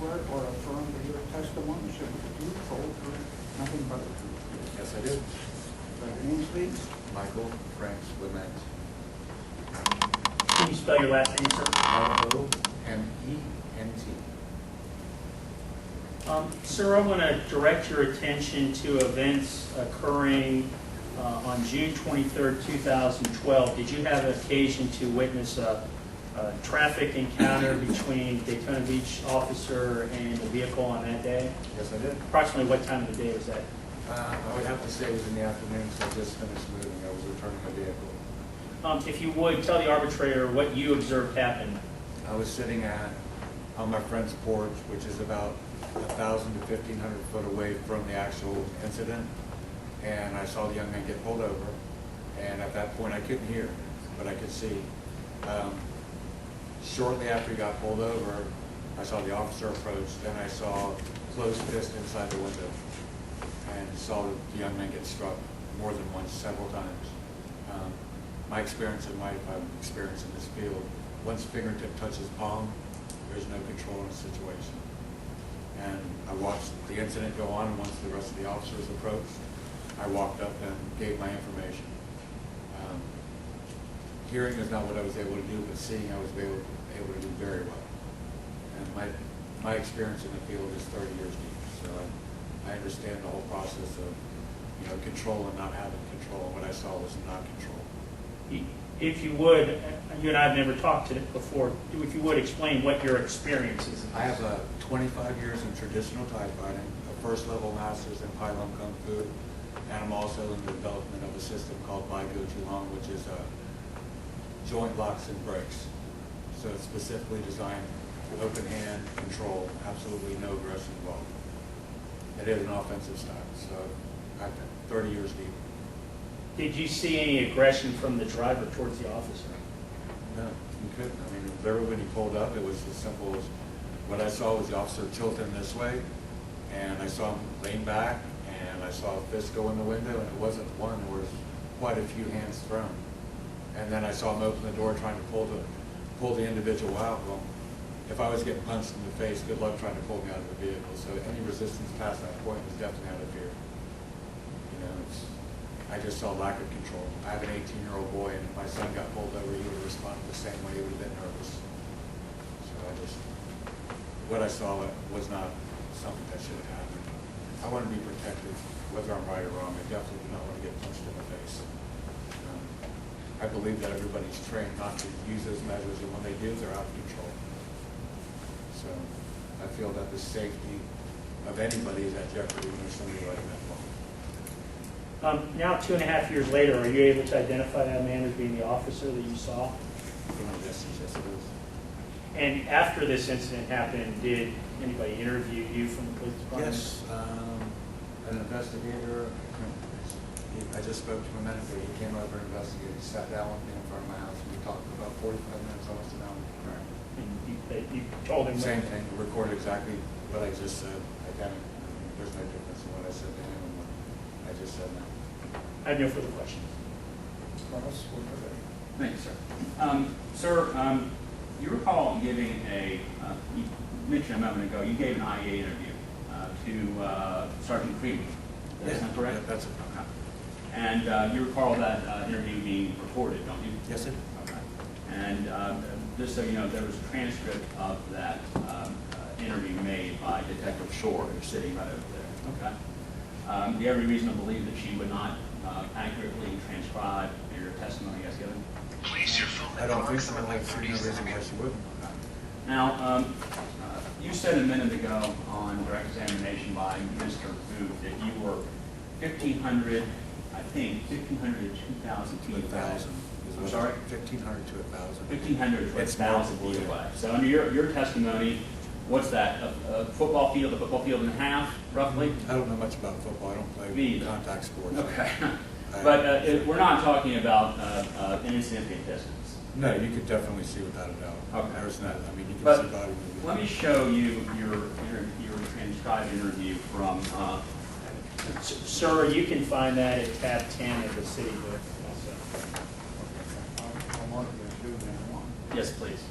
swear or affirm that your testimony should be the truth, whole truth, nothing but the truth? Yes, I do. Spell your name, please. Michael Frank Clement. Can you spell your last name, sir? L-O-M-E-N-T. Sir, I want to direct your attention to events occurring on June 23rd, 2012. Did you have occasion to witness a traffic encounter between Daytona Beach officer and a vehicle on that day? Yes, I did. Approximately what time of the day was that? I would have to say it was in the afternoon, so I just finished moving. I was returning my vehicle. If you would, tell the arbitrator what you observed happen. I was sitting on my friend's porch, which is about 1,000 to 1,500 foot away from the actual incident, and I saw the young man get pulled over, and at that point I couldn't hear, but I could see. Shortly after he got pulled over, I saw the officer approach, then I saw closed fist inside the window, and saw the young man get struck more than once, several times. My experience in life, I've experienced in this field, once fingertip touches palm, there's no control in the situation. And I watched the incident go on, and once the rest of the officers approached, I walked up and gave my information. Hearing is not what I was able to do, but seeing I was able to do very well. And my experience in the field is 30 years deep, so I understand the whole process of control and not having control. And what I saw was not control. If you would, you and I have never talked to it before, if you would explain what your experience is. I have 25 years in traditional Thai fighting, a first level master's in Pai Lum Kung Fu, and I'm also in the development of a system called Bai Go Chu Long, which is joint locks and breaks. So it's specifically designed for open hand control, absolutely no aggression involved. It is an offensive style, so I've 30 years deep. Did you see any aggression from the driver towards the officer? No, you couldn't. I mean, literally when he pulled up, it was as simple as what I saw was the officer tilting this way, and I saw him lean back, and I saw a fist go in the window, and it wasn't one, there was quite a few hands thrown. And then I saw him open the door trying to pull the individual out. Well, if I was getting punched in the face, good luck trying to pull me out of the vehicle. So any resistance past that point was definitely out of fear. I just saw lack of control. I have an 18-year-old boy, and if my son got pulled over, he would have responded the same way. He would have been nervous. So what I saw was not something that should have happened. I want to be protected, whether I'm right or wrong. I definitely do not want to get punched in the face. I believe that everybody's trained not to use those measures, and when they do, they're out of control. So I feel that the safety of anybody is at jeopardy when there's somebody like that involved. Now, 2.5 years later, are you able to identify that man as being the officer that you saw? Yes, yes, it is. And after this incident happened, did anybody interview you from the police department? Yes, an investigator. I just spoke to him a minute ago. He came over and investigated. He sat down with me in front of my house. We talked for about 45 minutes, almost an hour. And you told him Same thing. Recorded exactly what I just said. There's no difference in what I said to him and what I just said now. I have no further questions. Ross, when you're ready. Thank you, sir. Sir, you recall giving you mentioned a moment ago, you gave an IA interview to Sergeant Freeman. Is that correct? Yeah, that's it. Okay. And you recall that interview being recorded, don't you? Yes, sir. Okay. And just so you know, there was a transcript of that interview made by Detective Shore, who's sitting right over there. Okay. Do you have any reason to believe that she would not accurately transcribe your testimony as given? Place your phone I in don't think so. approximately There's no 30 reason why seconds. she wouldn't. Now, you said a minute ago on direct examination by Mr. Booth that you were 1,500, I think, 1,500 to 2,000 feet away. 1,000. I'm sorry? 1,500 to 1,000. 1,500 to It's 1,000 feet multiple, away. So under your testimony, what's that, a football field and a half, roughly? I don't know much about football. I don't play Me either. contact sports. Okay. But we're not talking about an insignificant distance. No, you could definitely see without a doubt. Okay. There's not. I mean, you can But see body movement. let me show you your transcribed interview from. Sir, you can find that at tab 10 of the city book. I'll mark it as doing that one. Yes, please.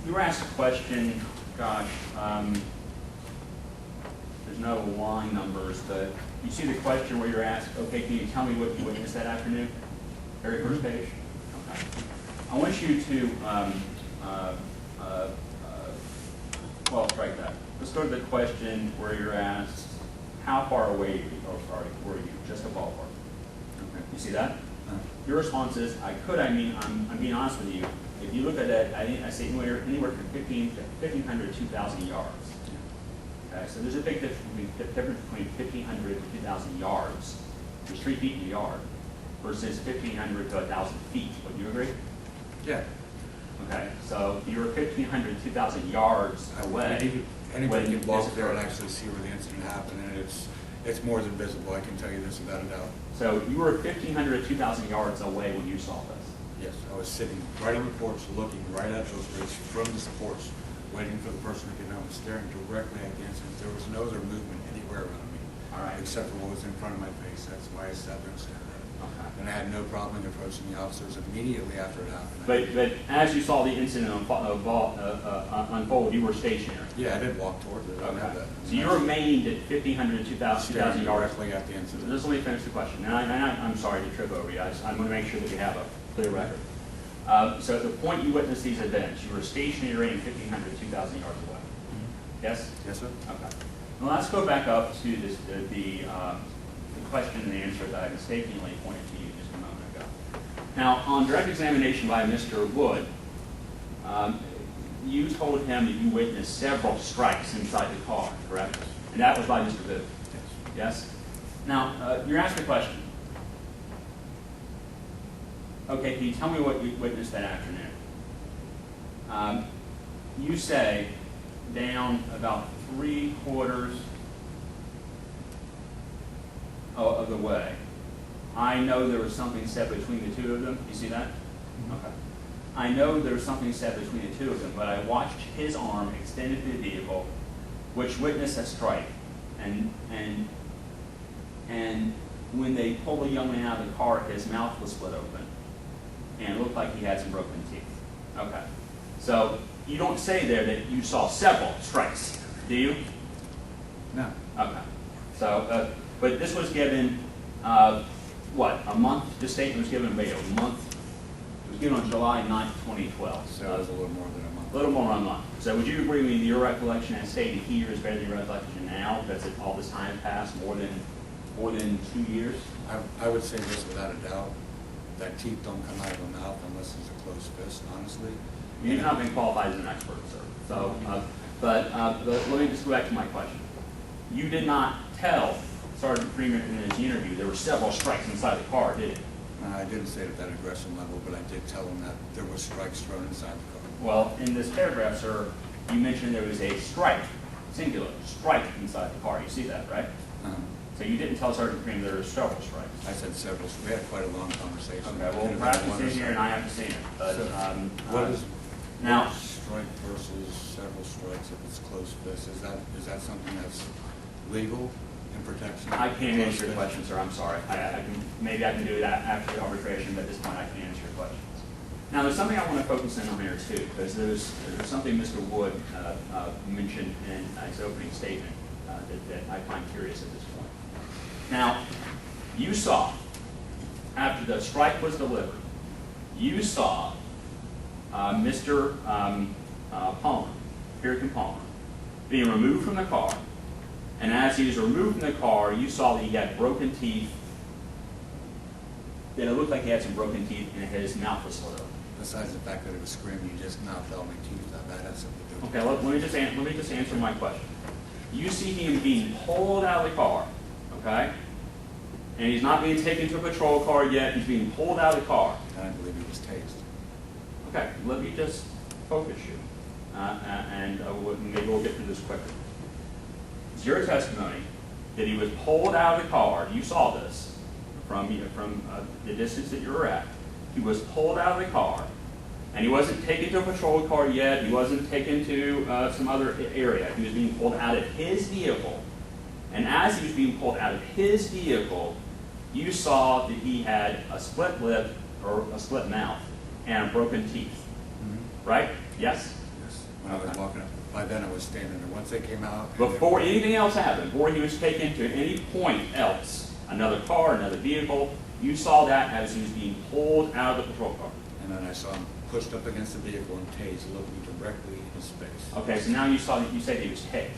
You were asked a question, gosh, there's no line numbers, but you see the question where you're asked, okay, can you tell me what you witnessed that afternoon? Very first page? Okay. I want you to, well, strike that. Let's go to the question where you're asked, how far away were you? Just a ballpark. Okay. You see that? Your response is, I'm being honest with you. If you look at that, I say anywhere from 1,500 to 2,000 yards. Okay, so there's a big difference between 1,500 to 2,000 yards. There's 3 feet in a yard versus 1,500 to 1,000 feet. Would you agree? Yeah. Okay, so you're 1,500 to 2,000 yards away. Anybody can walk there and actually see where the incident happened, and it's more than visible. I can tell you this without a doubt. So you were 1,500 to 2,000 yards away when you saw this? Yes, I was sitting right on the porch, looking right at those bridges from this porch, waiting for the person to get home, staring directly at the incident. There was no other movement anywhere around me, All right. except for what was in front of my face. That's why I sat there and stared at it. Okay. And I had no problem approaching the officers immediately after it happened. But as you saw the incident unfold, you were stationary? Yeah, I did walk towards it. I know Okay. that. So you remained at 1,500 to 2,000 staring yards? directly at the incident. Just let me finish the question. And I'm sorry to trip over you. I'm going to make sure that we have a clear record. So at the point you witnessed these events, you were stationary and 1,500 to 2,000 yards away? Yes? Yes, sir. Okay. Well, let's go back up to this, the question and answer that I mistakenly pointed to you just a moment ago. Now, on direct examination by Mr. Wood, you told him that you witnessed several strikes inside the car, correct? And that was by Mr. Booth? Yes. Yes? Now, you're asked a question. Okay, can you tell me what you witnessed that afternoon? You say down about 3/4 of the way. I know there was something said between the two of them. You see that? Okay. I know there was something said between the two of them, but I watched his arm extended to the vehicle, which witnessed a strike. And when they pulled the young man out of the car, his mouth was split open, and it looked like he had some broken teeth. Okay. So you don't say there that you saw several strikes, do you? No. Okay. So, but this was given, what, a month? This statement was given by a month? It was given on July 9th, 2012. So it was a little more than a month. A little more than a month. So would you agree with me that your recollection as stated here is better than your recollection now, because all this time passed, more than 2 years? I would say this without a doubt, that teeth don't come out of the mouth unless it's a closed fist, honestly. You've not been qualified as an expert, sir. So, but let me just go back to my question. You did not tell Sergeant Freeman in his interview there were several strikes inside the car, did you? I didn't say it at that aggression level, but I did tell him that there were strikes thrown inside the car. Well, in this paragraph, sir, you mentioned there was a strike, singular, strike inside the car. You see that, right? So you didn't tell Sergeant Freeman there were several strikes. I said several. We had quite a long conversation. Okay, well, practice in here and I haven't seen it. But, what is now, one strike versus several strikes if it's closed fist? Is that something that's legal in protection? I can't answer your question, sir. I'm sorry. Maybe I can do that after the arbitration, but at this point I can't answer your question. Now, there's something I want to focus in on here too, because there's something Mr. Wood mentioned in his opening statement that I find curious at this point. Now, you saw, after the strike was delivered, you saw Mr. Palmer, Puritan Palmer, being removed from the car, and as he was removed from the car, you saw that he had broken teeth, that it looked like he had some broken teeth and his mouth was slit open. Besides the fact that it was screaming, you just knocked all my teeth out. That had something to do with it. Okay, let me just answer my question. You see him being pulled out of the car, okay? And he's not being taken to a patrol car yet. He's being pulled out of the car. And I believe he was tased. Okay, let me just focus you, and maybe we'll get through this quicker. It's your testimony that he was pulled out of the car. You saw this from the distance that you were at. He was pulled out of the car, and he wasn't taken to a patrol car yet. He wasn't taken to some other area. He was being pulled out of his vehicle. And as he was being pulled out of his vehicle, you saw that he had a split lip or a split mouth and broken teeth. Mm-hmm. Right? Yes? Yes. when I was Okay. walking up. By then I was standing there. Once they came out. Before anything else happened, before he was taken to any point else, another car, another vehicle, you saw that as he was being pulled out of the patrol car. And then I saw him pushed up against the vehicle and tased, looking directly in his face. Okay, so now you saw that you said he was tased.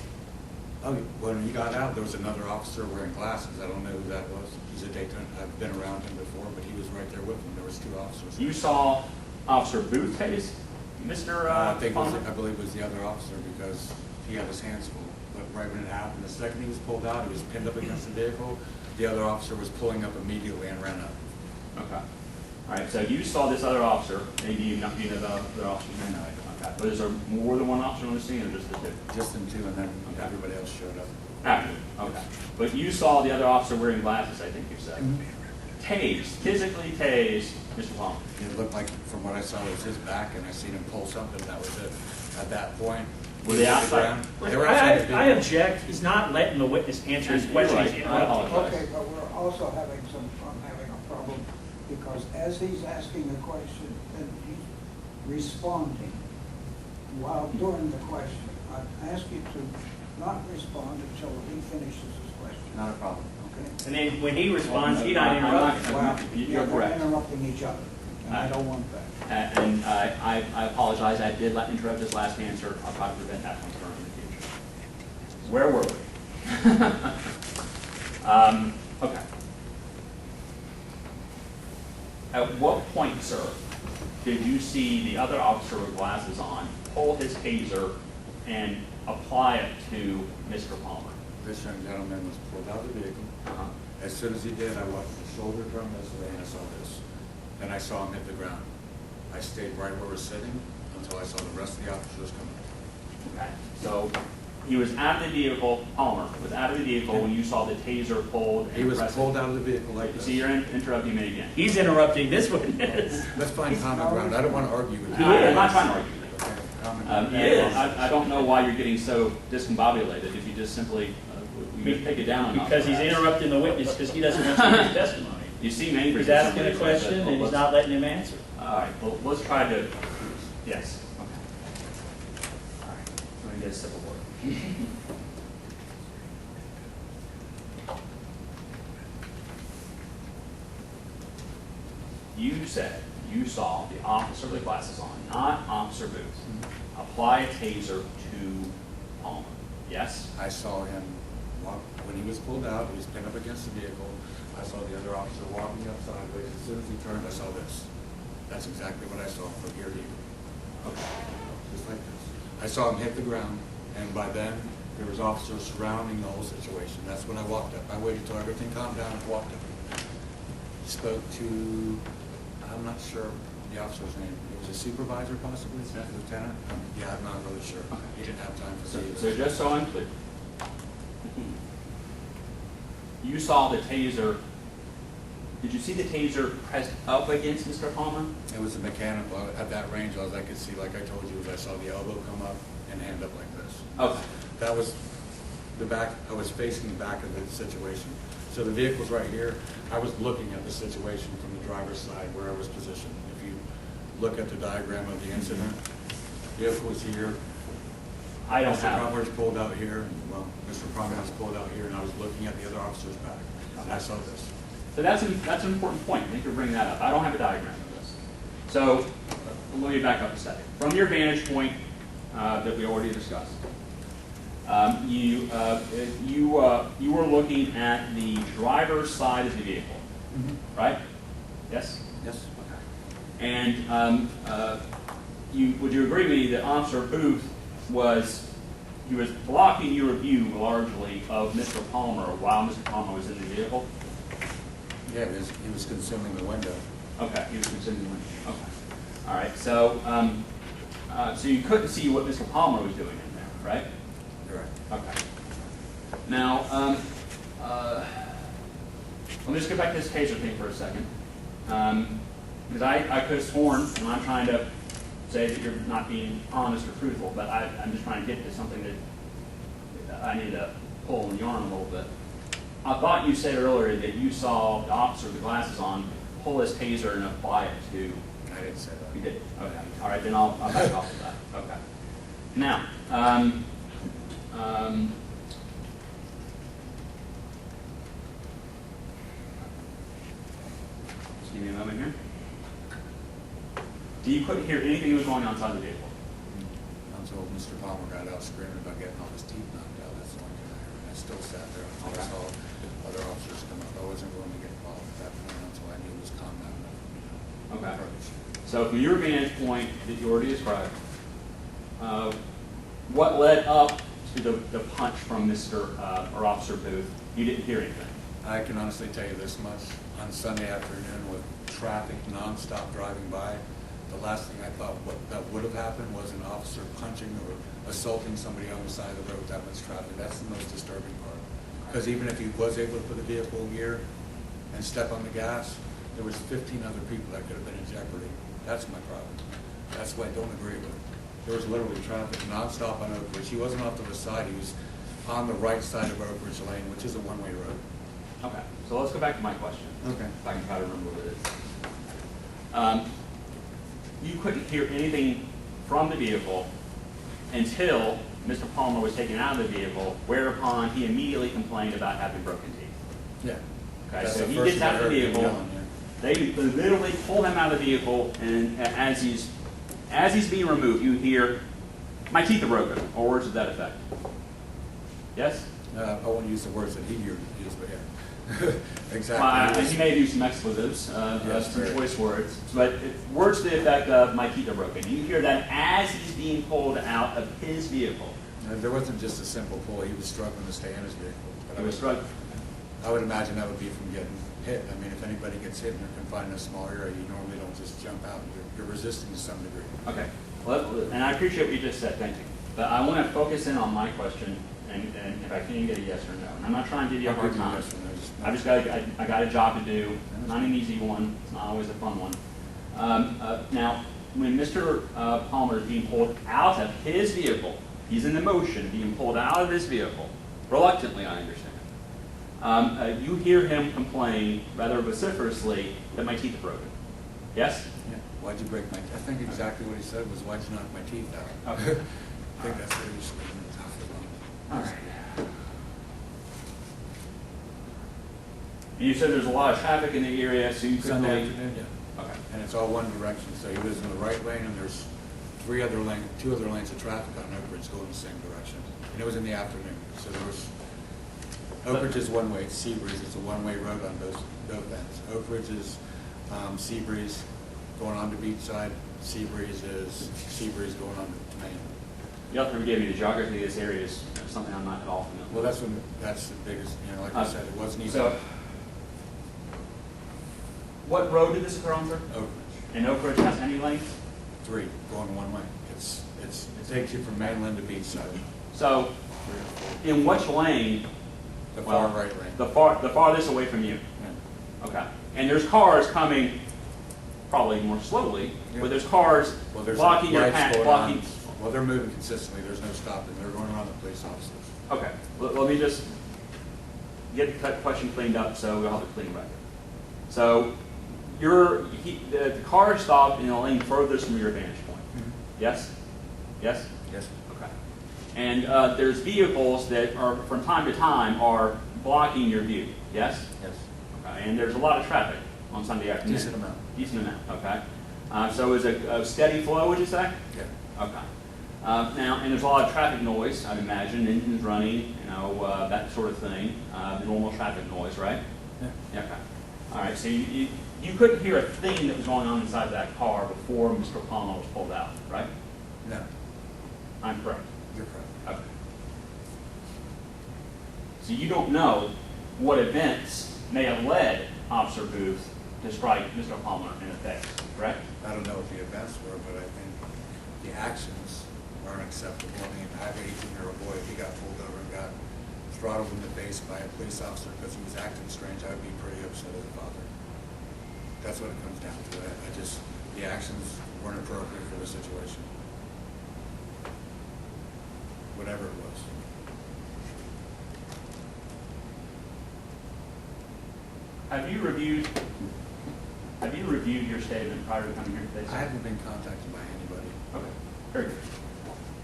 Oh, when he got out, there was another officer wearing glasses. I don't know who that was. He's a Dayton. I've been around him before, but he was right there with him. There was 2 officers. You saw Officer Booth tase Mr. I Palmer? believe it was the other officer because he had his hands full. But right when it happened, the second he was pulled out, he was pinned up against the vehicle. The other officer was pulling up immediately and ran up. Okay. All right, so you saw this other officer, maybe you know the other officer, you know it. Okay. But is there more than one officer on the scene or just the 2? Just them 2, and then everybody else showed up. After, okay. But you saw the other officer wearing glasses, I think you said. Tased, physically tased Mr. Palmer. It looked like, from what I saw, it was his back, and I seen him pull something. That was it. At that point, Were they outside? They were outside the vehicle. I object, he's not letting the witness answer his You're question. right. He's I interrupting. apologize. Okay, but we're also having a problem, because as he's asking a question, then he's responding while doing the question. I ask you to not respond until he finishes his question, Not a problem. okay? And then when he responds, he's not I'm not- interrupting. Well, You're we're correct. interrupting each other, and I don't want that. And I apologize, I did interrupt his last answer. I'll try to prevent that from occurring in the future. Where were we? Okay. At what point, sir, did you see the other officer with glasses on pull his taser and apply it to Mr. Palmer? This young gentleman was pulled out of the vehicle. Uh-huh. As soon as he did, I watched the shoulder turn this way, and I saw this. Then I saw him hit the ground. I stayed right where we're sitting until I saw the rest of the officers come in. Okay, so he was out of the vehicle, Palmer was out of the vehicle when you saw the taser pulled and He was pressed. pulled out of the vehicle like You this. see, you're interrupting me again. He's interrupting this witness. Let's find common ground. I don't want to argue with you. I'm not trying to argue with you. Okay, common ground. He is. I don't know why you're getting so discombobulated if you just simply, we need to take it down a notch. Because he's perhaps. interrupting the witness because he doesn't want to hear his testimony. You see many. He's asking a question and he's not letting him answer. All right, well, let's try to, yes, okay. All right, let me get a sip of water. You said you saw the officer with glasses on, not Officer Booth, apply a taser to Palmer, yes? I saw him walk, when he was pulled out, he was pinned up against the vehicle. I saw the other officer walking up sideways. As soon as he turned, I saw this. That's exactly what I saw from here to here. Okay. Just like this. I saw him hit the ground, and by then, there was officers surrounding the whole situation. That's when I walked up. I waited till everything calmed down and walked up. Spoke to, I'm not sure the officer's name. It was a supervisor possibly, lieutenant? Yeah, I'm not really sure. He didn't have time to see So this. just so I'm clear, you saw the taser, did you see the taser pressed up against Mr. Palmer? It was a mechanical. At that range, all I could see, like I told you, was I saw the elbow come up and hand up like this. Okay. That was the back, I was facing the back of the situation. So the vehicle's right here. I was looking at the situation from the driver's side where I was positioned. If you look at the diagram of the incident, the vehicle was here. I don't Mr. have, Palmer's pulled out here, and, well, Mr. Palmer was pulled out here, and I was looking at the other officer's back. And I saw this. so that's an important point. Thank you for bringing that up. I don't have a diagram of this. So let me back up a second. From your vantage point that we already discussed, you were looking at the driver's side of the vehicle, right? Yes? Yes. Okay. And would you agree with me that Officer Booth was blocking your view largely of Mr. Palmer while Mr. Palmer was in the vehicle? Yeah, he was consuming the window. Okay, he was consuming the window. Okay. All right. So, so you couldn't see what Mr. Palmer was doing in there, right? You're right. Okay. Now, let me just get back to this taser thing for a second. Because I could have sworn, and I'm trying to say that you're not being honest or truthful, but I'm just trying to get to something that I need to pull in the yarn a little bit. I thought you said earlier that you saw the officer with the glasses on pull his taser and apply it to. I didn't say that. You did? Okay. All right, then I'll back off of that. Okay. Now, just give me a moment here. You couldn't hear anything that was going on inside the vehicle. Until Mr. Palmer got out screaming about getting all his teeth knocked out. That's the only thing I heard. I still sat there until I saw other officers come up. I wasn't going to get involved at that point until I knew it was calm down enough. Okay. So from your vantage point that you already described, what led up to the punch from Mr. Or Officer Booth? You didn't hear anything. I can honestly tell you this much. On Sunday afternoon with traffic nonstop driving by, the last thing I thought that would have happened was an officer punching or assaulting somebody on the side of the road with that much traffic. That's the most disturbing part. Because even if he was able to put the vehicle in gear and step on the gas, there was 15 other people that could have been in jeopardy. That's my problem. That's what I don't agree with. There was literally traffic nonstop on Oak Ridge. He wasn't off to the side. He was on the right side of Oak Ridge Lane, which is a one-way road. Okay. So let's go back to my question. Okay. If I can try to remember what it is. You couldn't hear anything from the vehicle until Mr. Palmer was taken out of the vehicle, whereupon he immediately complained about having broken teeth. Yeah. Okay, That's so the he first gets thing I out of the heard him vehicle, yelling, yeah. they literally pull him out of the vehicle, and as he's being removed, you hear, "My teeth are broken," or words to that effect. Yes? I won't use the words that he used, but yeah. Exactly. Well, he may have used some expletives, some very. choice words, but words to the effect of "my teeth are broken." You hear that as he's being pulled out of his vehicle. There wasn't just a simple pull. He was struggling to stay in his vehicle. But He was struggling. I would imagine that would be from getting hit. I mean, if anybody gets hit and they're confined in a small area, you normally don't just jump out. You're resisting to some degree. Okay, well, and I appreciate what you just said, thank you. But I want to focus in on my question, and if I can get a yes or no. And I'm not trying to give you a hard time. Yes or no, I just got a job to do, not an easy one, it's not always a fun one. Now, when Mr. Palmer is being pulled out of his vehicle, he's in the motion, being pulled out of his vehicle, reluctantly, I understand. You hear him complain rather vociferously that my teeth are broken. Yes? Yeah. Why'd you break my teeth? I think exactly what he said was, why'd you knock my teeth out? Okay. I think that's what he was screaming. All right. And you said there's a lot of traffic in the area, so you couldn't Sunday really... afternoon, yeah. Okay. And it's all one direction, so he was in the right lane, and there's two other lanes of traffic on Oak Ridge going the same direction. And it was in the afternoon, so there was, Oak Ridge is one way, it's Seabreeze, it's a one-way road on both ends. Oak Ridge is Seabreeze going on to Beachside, Seabreeze is Seabreeze going on to Main. You have to forgive me, the geography of this area is something I'm not at all familiar Well, with. that's the biggest, like I said, it wasn't even So, what road did this occur on, sir? Oak Ridge. And Oak Ridge has any lanes? 3, going one way. It takes you from mainland to Beachside. So, in which lane? The Well, far right lane. The farthest away from you. Yeah. Okay. And there's cars coming probably more slowly, Yeah. but there's cars Well, there's blocking your lights path, going blocking. on. Well, they're moving consistently. There's no stopping. They're going around the police officers. Okay. Let me just get the question cleaned up so we'll have a clean record. So, the car stopped in the lane furthest from your vantage point. Mm-hmm. Yes? Yes? Yes. Okay. And there's vehicles that are, from time to time, are blocking your view. Yes? Yes. Okay. And there's a lot of traffic on Sunday afternoon. Decent amount. Decent amount. Okay. So is it a steady flow? Would you say? Yeah. Okay. Now, and there's a lot of traffic noise. I'd imagine engines running, that sort of thing. The normal traffic noise, right? Yeah. Okay. All right. So you couldn't hear a thing that was going on inside that car before Mr. Palmer was pulled out, right? No, I'm correct. you're correct. Okay. So you don't know what events may have led Officer Booth to strike Mr. Palmer in the face, correct? I don't know what the events were, but I think the actions aren't acceptable. I mean, I have an 18-year-old boy. If he got pulled over and got throttled in the face by a police officer because he was acting strange, I would be pretty upset as a father. That's what it comes down to. The actions weren't appropriate for the situation. Whatever it was. Have you reviewed your statement prior to coming here today, sir? I haven't been contacted by anybody. Okay, very good.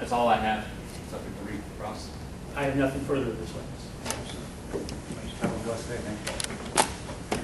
That's all I have. Subject to read, Ross. I have nothing further of this witness. Have a blessed day, thank you.